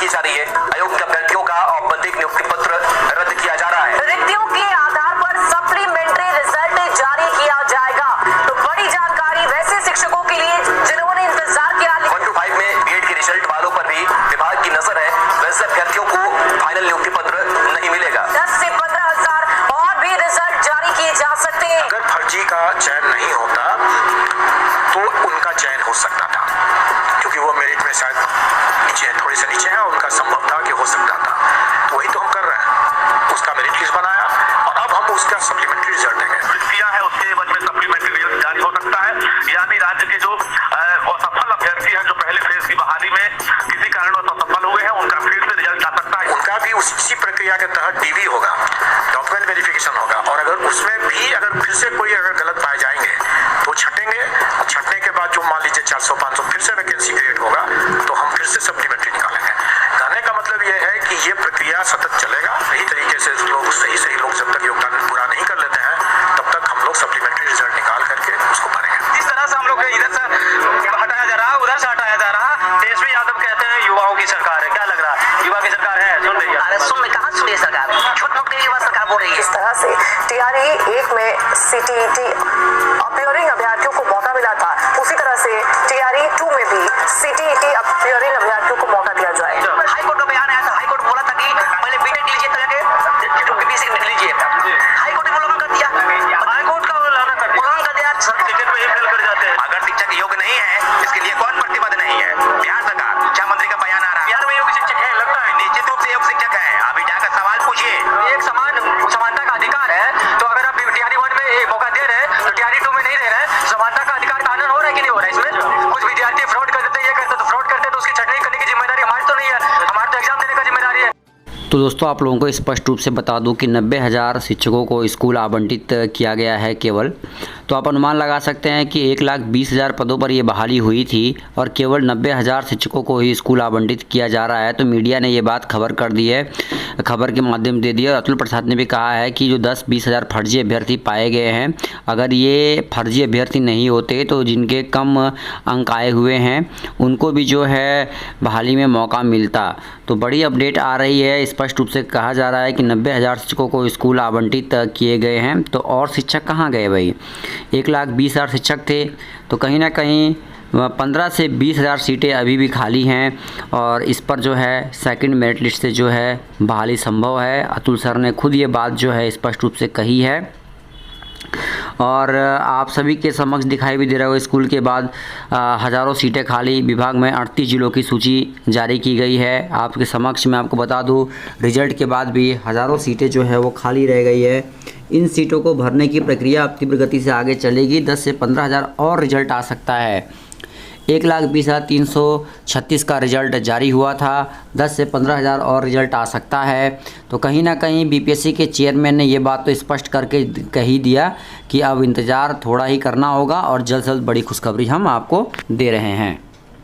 की जा रही है। अयोग्य अभ्यर्थियों का औपबंधिक नियुक्ति पत्र रद्द किया जा रहा है। रिक्तियों के आधार पर सप्लीमेंट्री रिजल्ट जारी किया जाएगा। तो बड़ी जानकारी वैसे शिक्षकों के लिए जिन्होंने इंतजार किया। 1 to 5 में बीएड के रिजल्ट वालों पर भी विभाग की नजर है। वैसे अभ्यर्थियों को फाइनल नियुक्ति पत्र नहीं मिलेगा। 10 से 15,000 और भी रिजल्ट जारी किए जा सकते हैं। अगर फर्जी का चयन नहीं होता तो उनका चयन हो सकता था, क्योंकि वो मेरिट में शायद नीचे थोड़ी सी नीचे है और उनका संभव था कि हो सकता था। तो वही तो हम कर रहे हैं, उसका मेरिट लिस्ट बनाया और अब हम उसका सप्लीमेंट्री रिजल्ट देंगे। किया है उसके बाद में सप्लीमेंट्री रिजल्ट जारी हो सकता है। यानी राज्य के जो असफल अभ्यर्थी हैं, जो पहले फेज की बहाली में किसी कारणवश असफल हुए हैं, उनका फिर से रिजल्ट आ सकता है। उनका भी उसी प्रक्रिया के तहत डीवी होगा, डॉक्यूमेंट वेरिफिकेशन होगा, और अगर उसमें भी अगर फिर से कोई अगर गलत पाए जाएंगे तो छटेंगे। छटने के बाद जो मान लीजिए 400-500 फिर से वैकेंसी क्रिएट होगा तो हम फिर से सप्लीमेंट्री निकालेंगे। कहने का मतलब ये है कि ये प्रक्रिया सतत चलेगा। सही तरीके से लोग सही लोग जब तक योगदान पूरा नहीं कर लेते हैं तब तक हम लोग सप्लीमेंट्री रिजल्ट निकाल करके उसको भरेंगे। जिस तरह से हम लोग इधर से हटाया जा रहा, उधर से हटाया जा रहा। तेजस्वी यादव कहते हैं युवाओं की सरकार है। क्या लग रहा है, युवा की सरकार है? सुन रही है? कहाँ सुनिए सरकार, झूठ के युवा सरकार बोल रही है। इस तरह से टीआरई 1 में सीटीईटी अपीयरिंग अभ्यर्थियों को मौका मिला था, उसी तरह से टीआरई 2 में भी सीटीईटी अपीयरिंग अभ्यर्थियों को मौका दिया जाए। हाईकोर्ट का बयान आया था, हाईकोर्ट बोला था कि पहले बीटेक लीजिए तो जाके बीसी लीजिए। हाईकोर्ट ने उल्लंघन कर दिया। हाईकोर्ट का उल्लंघन कर दिया। टिकट पे ही फेल कर जाते हैं। अगर शिक्षक योग्य नहीं है, इसके लिए कौन प्रतिबद्ध नहीं है? बिहार सरकार, शिक्षा मंत्री का बयान आ रहा है। बिहार में योग्य शिक्षक है, लगता है निश्चित रूप से योग्य शिक्षक है। अभी जाकर सवाल पूछिए। एक समानता का अधिकार है। तो अगर आप टीआरई 1 में मौका दे रहे हैं तो टीआरई 2 में नहीं दे रहे हैं। समानता का अधिकार का हनन हो रहा है कि नहीं हो रहा है? इसमें कुछ विद्यार्थी फ्रॉड कर देते हैं, ये करते तो फ्रॉड करते तो उसकी छटनी करने की जिम्मेदारी हमारी तो नहीं है, हमारी तो एग्जाम देने का जिम्मेदारी है। तो दोस्तों आप लोगों को स्पष्ट रूप से बता दूं कि 90,000 शिक्षकों को स्कूल आवंटित किया गया है केवल। तो आप अनुमान लगा सकते हैं कि 1,20,000 पदों पर ये बहाली हुई थी और केवल 90,000 शिक्षकों को ही स्कूल आवंटित किया जा रहा है। तो मीडिया ने ये बात खबर कर दी है, खबर के माध्यम दे दिया। और अतुल प्रसाद ने भी कहा है कि जो 10-20,000 फर्जी अभ्यर्थी पाए गए हैं, अगर ये फर्जी अभ्यर्थी नहीं होते तो जिनके कम अंक आए हुए हैं उनको भी जो है बहाली में मौका मिलता। तो बड़ी अपडेट आ रही है। स्पष्ट रूप से कहा जा रहा है कि 90,000 शिक्षकों को स्कूल आवंटित किए गए हैं। तो और शिक्षक कहाँ गए भाई? 1,20,000 शिक्षक थे, तो कहीं ना कहीं 15 से 20,000 सीटें अभी भी खाली हैं और इस पर जो है सेकंड मेरिट लिस्ट से जो है बहाली संभव है। अतुल सर ने खुद ये बात जो है स्पष्ट रूप से कही है और आप सभी के समक्ष दिखाई भी दे रहा हो। स्कूल के बाद हज़ारों सीटें खाली, विभाग में 38 जिलों की सूची जारी की गई है। आपके समक्ष मैं आपको बता दूं, रिजल्ट के बाद भी हज़ारों सीटें जो है वो खाली रह गई है। इन सीटों को भरने की प्रक्रिया अब तीव्र गति से आगे चलेगी। 10 से 15,000 और रिजल्ट आ सकता है। 1,20,336 का रिजल्ट जारी हुआ था, 10 से 15,000 और रिजल्ट आ सकता है। तो कहीं ना कहीं बीपीएससी के चेयरमैन ने ये बात तो स्पष्ट करके कही दिया कि अब इंतज़ार थोड़ा ही करना होगा और जल्द से जल्द बड़ी खुशखबरी हम आपको दे रहे हैं।